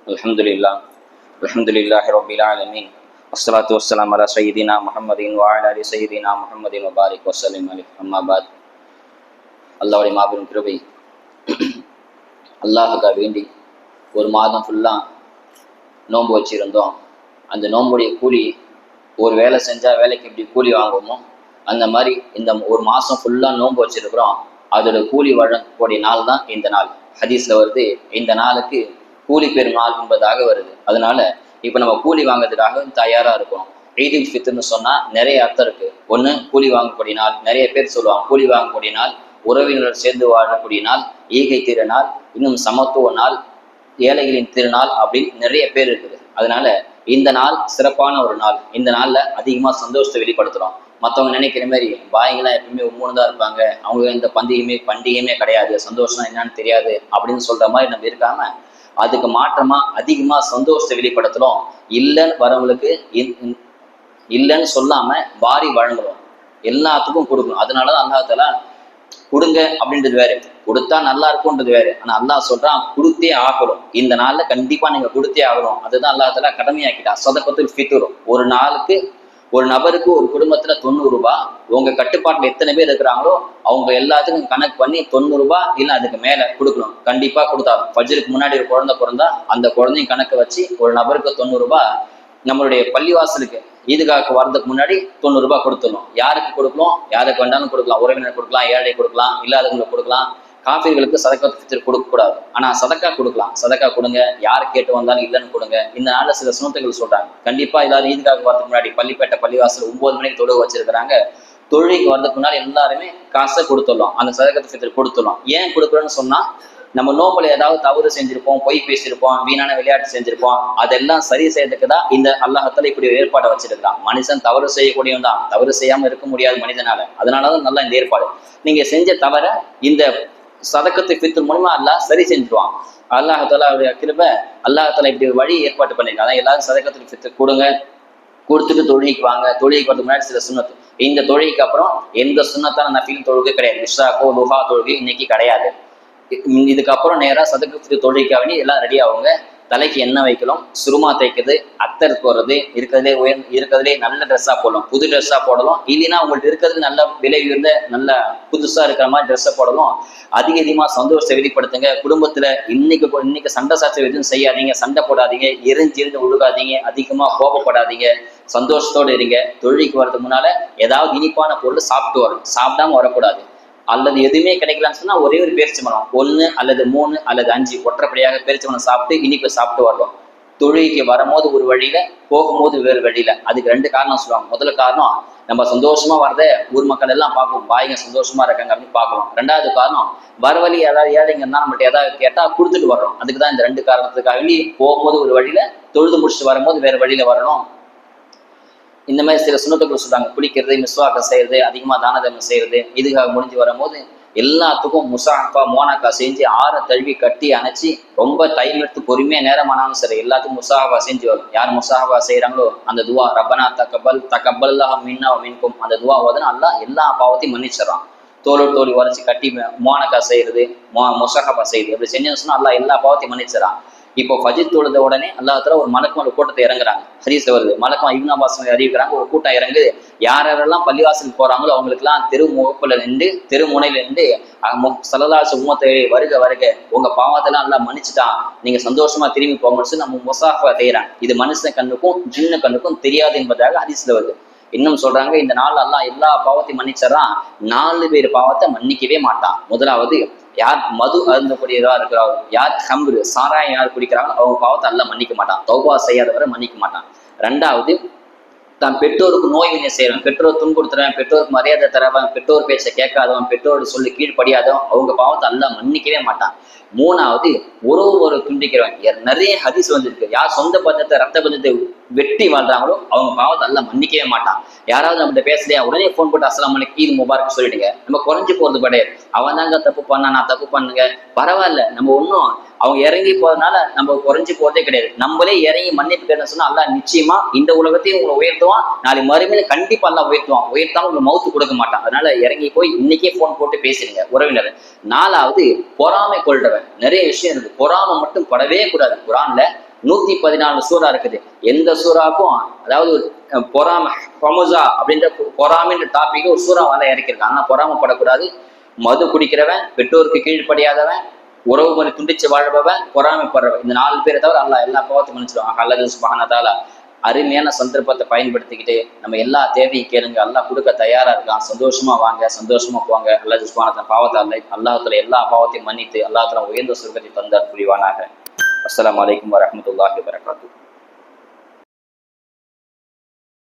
அல்ஹம்துலில்லாஹ் அல்ஹம்துலில்லாஹி ரப்பில் ஆலமீன் வஸ்ஸலாத்து வஸ்ஸலாமு அலா சய்யிதினா முஹம்மதின் வ அலா ஆலி சய்யிதினா முஹம்மதின் வ பாரிக் வஸல்லிம் அலைஹி. அம்மா பாத். அல்லாஹ்வுடைய மாபெரும் கிருபை, அல்லாஹ்வுக்காக வேண்டி ஒரு மாதம் ஃபுல்லாக நோன்பு வச்சுருந்தோம். அந்த நோன்புடைய கூலி, ஒரு வேலை செஞ்சால் வேலைக்கு எப்படி கூலி வாங்குவோமோ அந்த மாதிரி இந்த ஒரு மாதம் ஃபுல்லாக நோன்பு வச்சுருக்கிறோம். அதோட கூலி வழங்கக்கூடிய நாள் தான் இந்த நாள். ஹதீஸில் வருது, இந்த நாளுக்கு கூலி பெறும் நாள் என்பதாக வருது. அதனால இப்போ நம்ம கூலி வாங்கிறதுக்காக தயாராக இருக்கணும். ஈதுல் ஃபித்ர்னு சொன்னால் நிறைய அர்த்தம் இருக்குது. ஒன்று, கூலி வாங்கக்கூடிய நாள். நிறைய பேர் சொல்லுவாங்க கூலி வாங்கக்கூடிய நாள், உறவினர் சேர்ந்து வாழக்கூடிய நாள், ஈகை திருநாள், இன்னும் சமத்துவ நாள், ஏழைகளின் திருநாள் அப்படின்னு நிறைய பேர் இருக்குது. அதனால இந்த நாள் சிறப்பான ஒரு நாள். இந்த நாளில் அதிகமாக சந்தோஷத்தை வெளிப்படுத்துகிறோம். மற்றவங்க நினைக்கிற மாதிரி பாய்களாம் எப்பயுமே உம்முன்னு தான் இருப்பாங்க, அவங்க இந்த பண்டிகையுமே கிடையாது, சந்தோஷம் என்னன்னு தெரியாது அப்படின்னு சொல்கிற மாதிரி நம்ம இருக்காம, அதுக்கு மாற்றமாக அதிகமாக சந்தோஷத்தை வெளிப்படுத்துகிறோம். இல்லைன்னு வரவங்களுக்கு இல்லைன்னு சொல்லாமல் வாரி வழங்குறோம், எல்லாத்துக்கும் கொடுக்கணும். அதனால தான் அல்லாஹ் தஆலா கொடுங்க அப்படின்றது வேறு, கொடுத்தா நல்லா இருக்கும்ன்றது வேறு. ஆனால் அல்லாஹ் சொல்றான் கொடுத்தே ஆகணும். இந்த நாளில் கண்டிப்பாக நீங்கள் கொடுத்தே ஆகணும். அதுதான் அல்லாஹ் தஆலா கடமையாக்கிட்டான். ஸதகத்துல் ஃபித்ர், ஒரு நாளுக்கு ஒரு நபருக்கு ஒரு குடும்பத்தில் 90 ரூபாய். உங்கள் கட்டுப்பாட்டில் எத்தனை பேர் இருக்கிறாங்களோ அவங்க எல்லாத்துக்கும் கணக்கு பண்ணி 90 ரூபாய் இல்லை அதுக்கு மேலே கொடுக்கணும். கண்டிப்பாக கொடுத்தாலும் ஃபஜ்ருக்கு முன்னாடி ஒரு குழந்தை பிறந்தா அந்த குழந்தையும் கணக்கு வச்சு ஒரு நபருக்கு 90 ரூபாய் நம்மளுடைய பள்ளிவாசலுக்கு ஈதுகாக்கு வர்றதுக்கு முன்னாடி 90 ரூபாய் கொடுத்துடணும். யாருக்கு கொடுக்கலாம்? யாருக்கு வேண்டாலும் கொடுக்கலாம். உறவினர் கொடுக்கலாம், ஏழை கொடுக்கலாம், இல்லாதவங்களுக்கு கொடுக்கலாம். காஃபிர்களுக்கு சதக்கா ஃபித்ர் கொடுக்கக்கூடாது. ஆனால் சதக்கா கொடுக்கலாம். சதக்கா கொடுங்க, யார் கேட்டு வந்தாலும் இல்லைன்னு கொடுங்க. இந்த நாளில் சில சுனத்துகள் சொல்றாங்க. கண்டிப்பாக எல்லாரும் ஈதுகாக்கு வரதுக்கு முன்னாடி பள்ளிப்பேட்டை பள்ளிவாசல் 9 மணிக்கு தொழுக வச்சிருக்கிறாங்க. தொழுகைக்கு வரதுக்கு முன்னாடி எல்லாருமே காசை கொடுத்துடலாம், அந்த சதக்கா ஃபித்ர் கொடுத்துடலாம். ஏன் கொடுக்குறோன்னு சொன்னா, நம்ம நோம்புல ஏதாவது தவறு செஞ்சிருப்போம், பொய் பேசியிருப்போம், வீணான விளையாட்டு செஞ்சிருப்போம், அதெல்லாம் சரி செய்யறதுக்கு தான் இந்த அல்லாஹ் தஆலா இப்படி ஒரு ஏற்பாடை வச்சிருக்கிறான். மனுஷன் தவறு செய்யக்கூடியவன் தான், தவறு செய்யாம இருக்க முடியாது மனிதனால. அதனாலதான் நல்லா இந்த ஏற்பாடு. நீங்க செஞ்ச தவற இந்த சதக்கத்து ஃபித்ர் மூலமா அல்லாஹ் சரி செஞ்சுருவான். அல்லாஹ் தஆலாவுடைய கிருபை, அல்லாஹ் தஆலா இப்படி ஒரு வழி ஏற்பாடு பண்ணிருக்காங்க. எல்லாரும் சதக்கத்து ஃபித்ர் கொடுங்க, கொடுத்துட்டு தொழுகைக்கு வாங்க. தொழுகைக்கு வரதுக்கு முன்னாடி சில சுன்னத்து. இந்த தொழுகைக்கு அப்புறம் எந்த சுன்னத்தான நஃபில் தொழுகை கிடையாது. இஷ்ராக்கோ லுஹா தொழுகை இன்னைக்கு கிடையாது. இதுக்கப்புறம் நேராக சதக்கு தொழுகைக்காக வேண்டி எல்லாம் ரெடி ஆகுங்க. தலைக்கு எண்ணெய் வைக்கலாம், சுருமா தேய்க்குது, அத்தர் போடுறது, இருக்கிறதுலே நல்ல ட்ரெஸ்ஸாக போடலாம், புது ட்ரெஸ்ஸாக போடலாம். இல்லைன்னா உங்கள்கிட்ட இருக்கிறது நல்ல விலை உயர்ந்த நல்ல புதுசாக இருக்கிற மாதிரி ட்ரெஸ்ஸை போடலாம். அதிகமாக சந்தோஷத்தை வெளிப்படுத்துங்க. குடும்பத்தில் இன்னைக்கு சண்டை சாட்சி எதுவும் செய்யாதீங்க, சண்டை போடாதீங்க, எரிஞ்சு ஒழுகாதீங்க, அதிகமாக கோபப்படாதீங்க, சந்தோஷத்தோடு இருங்க. தொழுகைக்கு வரதுக்கு முன்னால ஏதாவது இனிப்பான பொருள் சாப்பிட்டு வரணும், சாப்பிடாம வரக்கூடாது. அல்லது எதுவுமே கிடைக்கலான்னு சொன்னா ஒரே ஒரு பேரிச்சம்பழம், 1 அல்லது 3 அல்லது 5 ஒற்றைப்படியாக பேரிச்சம்பழம் சாப்பிட்டு இனிப்பு சாப்பிட்டு வரணும். தொழுகைக்கு வரும்போது ஒரு வழியில, போகும்போது வேறு வழியில. அதுக்கு 2 காரணம் சொல்லுவாங்க. முதல் காரணம், நம்ம சந்தோஷமா வரத ஊர் மக்கள் எல்லாம் பார்ப்போம், பாய்ங்க சந்தோஷமா இருக்காங்க அப்படின்னு பார்க்கலாம். 2வது காரணம், வர வழி ஏதாவது ஏழைங்கன்னா நம்மகிட்ட ஏதாவது கேட்டா கொடுத்துட்டு வர்றோம். அதுக்கு தான் இந்த 2 காரணத்துக்காக போகும்போது ஒரு வழியில, தொழுது முடிச்சுட்டு வரும்போது வேறு வழியில வரணும். இந்த மாதிரி சில சுண்ணத்துக்கள் சொல்றாங்க. குளிக்கிறது, மிஸ்வாக்கை செய்யறது, அதிகமாக தான தர்மம் செய்யறது. இதுக்காக முடிஞ்சு வரும்போது எல்லாத்துக்கும் முசாஃபா மோனாக்கா செஞ்சு 6 தழுவி கட்டி அணைச்சி ரொம்ப டைம் எடுத்து பொறுமையாக நேரமானாலும் சரி எல்லாத்துக்கும் முசாஃபா செஞ்சு வரும். யார் முசாஃபா செய்யறாங்களோ அந்த துவா, ரப்பனா தகப்பல்லாஹ் மின்னா வ மின்கும், அந்த துவா ஓதுனா அல்லாஹ் எல்லா பாவத்தையும் மன்னிச்சிடறான். தோளி உரைச்சி கட்டி மோனாக்கா செய்யறது, முசாஃபா செய்யுது, அப்படி செஞ்சோன்னு சொன்னா அல்லாஹ் எல்லா பாவத்தையும் மன்னிச்சிடறான். இப்போ ஃபஜ்ர் தொழுத உடனே அல்லாஹ் தஆலா ஒரு மலக்குமார் கூட்டத்தை இறங்குறாங்க. ஹதீஸ்ல வருது, மலக்குமார் இப்னு அப்பாஸ் அறிவிக்கிறாங்க, ஒரு கூட்டம் இறங்குது. யாரெல்லாம் பள்ளிவாசலுக்கு போறாங்களோ அவங்களுக்குலாம் தெரு முனையில நின்று ஸல்லல்லாஹு அலைஹி உம்மத்தை வருக வருக, உங்க பாவத்தெல்லாம் அல்லாஹ் மன்னிச்சுட்டான், நீங்க சந்தோஷமா திரும்பி போங்கன்னு சொல்லி நம்ம முசாஃபா செய்யறாங்க. இது மனுஷன் கண்ணுக்கும் ஜின்னு கண்ணுக்கும் தெரியாது என்பதாக ஹதீஸ்ல வருது. இன்னும் சொல்றாங்க, இந்த நாள் அல்லாஹ் எல்லா பாவத்தையும் மன்னிச்சிடறான். 4 பேர் பாவத்தை மன்னிக்கவே மாட்டான். முதலாவது, யார் மது அருந்தக்கூடியதா இருக்கிறாரோ, யார் ஹம்ரு சாராயம் யார் குடிக்கிறாங்களோ அவங்க பாவத்தை அல்லாஹ் மன்னிக்க மாட்டான். தௌபா செய்யாதவரை மன்னிக்க மாட்டான். 2வது, தான் பெற்றோருக்கு நோய் வினை செய்யறவன், பெற்றோர் துன்புறுத்துறவன், பெற்றோருக்கு மரியாதை தரவன், பெற்றோர் பேச்சை கேட்காதவன், பெற்றோர் சொல்லி கீழ்படியாதவன், அவங்க பாவத்தை அல்லாஹ் மன்னிக்கவே மாட்டான். 3வது, ஒரு துண்டிக்கிறவன். நிறைய ஹதீஸ் வந்திருக்கு, யார் சொந்த பந்தத்தை ரத்த பந்தத்தை வெட்டி வாழ்றாங்களோ அவங்க பாவத்தை அல்லாஹ் மன்னிக்கவே மாட்டான். யாராவது நம்மகிட்ட பேசலையா உடனே ஃபோன் போட்டு அஸ்ஸலாமு அலைக்கும் ஈத் முபாரக் சொல்லிடுங்க. நம்ம குறைஞ்சு போறது கிடையாது. அவன் தாங்க தப்பு பண்ணா, நான் தப்பு பண்ணுங்க, பரவாயில்ல, நம்ம ஒன்றும் அவங்க இறங்கி போறதுனால நம்ம குறைஞ்சு போறதே கிடையாது. நம்மளே இறங்கி மன்னிப்பு கேட்டோம்னு சொன்னா அல்லாஹ் நிச்சயமா இந்த உலகத்தையும் உங்களை உயர்த்துவான், நாளை மறுமையில கண்டிப்பா அல்லாஹ் உயர்த்தாம உங்களை மவுத்து கொடுக்க மாட்டான். அதனால இறங்கி போய் இன்னைக்கே ஃபோன் போட்டு பேசிடுங்க உறவினர். 4வது, பொறாமை கொள்றவன். நிறைய விஷயம் இருக்கு, பொறாமை மட்டும் படவே கூடாது. குர்ஆன்ல 114 சூறா இருக்குது. எந்த சூறாக்கும் அதாவது பொறாமை ஹொமுசா அப்படின்ற பொறாமைன்ற டாபிக் ஒரு சூறாவால இறக்கியிருக்காங்க. ஆனா பொறாமப்படக்கூடாது. மது குடிக்கிறவன், பெற்றோருக்கு கீழ்ப்படியாதவன், உறவு முறை துண்டிச்சு வாழ்பவன், பொறாமைப்படுறவன், இந்த 4 பேரை தவிர அல்லாஹ் எல்லா பாவத்தையும் மன்னிச்சிடுவாங்க. அல்லாஹ் சுப்ஹானஹு வ தஆலா அருமையான சந்தர்ப்பத்தை பயன்படுத்திக்கிட்டு நம்ம எல்லா தேவையும் கேளுங்க, அல்லாஹ் கொடுக்க தயாரா இருக்கான். சந்தோஷமா வாங்க, சந்தோஷமா போங்க. அல்லாஹ் சுப்ஹானஹு வ தஆலா பாவத்தை அல்லாஹ்வுல எல்லா பாவத்தையும் மன்னித்து அல்லாஹ் தஆலா உயர்ந்த சொர்க்கத்தை தந்தார் புரிவானாக. அஸ்ஸலாமு அலைக்கும் வரஹ்மத்துல்லாஹி வபரகாத்துஹு.